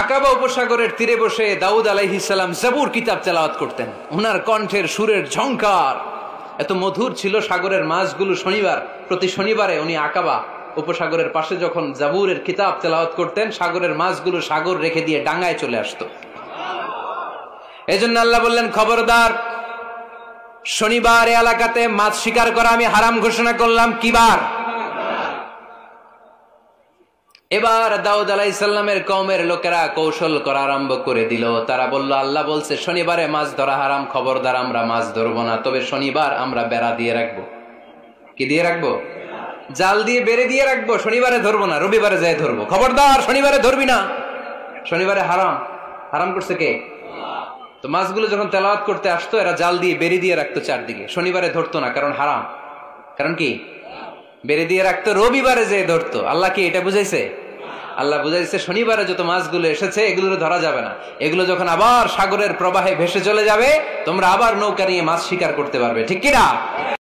আকাবা উপসাগরের তীরে বসে দাউদ আলাইহিস সালাম জাবুর কিতাব তেলাওয়াত করতেন। ওনার কণ্ঠের সুরের ঝংকার এত মধুর ছিল, সাগরের মাছগুলো প্রতি শনিবারে উনি আকাবা উপসাগরের পাশে যখন জাবুরের কিতাব তেলাওয়াত করতেন, সাগরের মাছগুলো সাগর রেখে দিয়ে ডাঙ্গায় চলে আসতো। এজন্য আল্লাহ বললেন, খবরদার, শনিবার এই এলাকাতে মাছ শিকার করা আমি হারাম ঘোষণা করলাম। কিবার? এবার দাউদ আলাইহিস সালামের কওমের লোকেরা কৌশল করা আরম্ভ করে দিল। তারা বলল, আল্লাহ বলছে শনিবারে মাছ ধরা হারাম, খবরদার আমরা মাছ ধরবো না, তবে শনিবার আমরা বেড়া দিয়ে রাখবো। কি দিয়ে রাখবো? জাল দিয়ে বেড়ে দিয়ে রাখবো। শনিবারে ধরবো না, রবিবারে যাই ধরবো। খবরদার, শনিবারে ধরবি না, শনিবারে হারাম। হারাম করছে কে? তো মাছগুলো যখন তেলাওয়াত করতে আসতো, এরা জাল দিয়ে বেড়ে দিয়ে রাখতো চারদিকে, শনিবারে ধরতো না, কারণ হারাম। কারণ কি? বেড়ে দিয়ে রাখতো, রবিবারে যে ধরতো। আল্লাহ কি এটা বুঝাইছে? আল্লাহ বুঝাইছে শনিবারে যত মাছগুলো এসেছে এগুলো ধরা যাবে না, এগুলো যখন আবার সাগরের প্রবাহে ভেসে চলে যাবে, তোমরা আবার নৌকা নিয়ে মাছ শিকার করতে পারবে। ঠিক কিনা?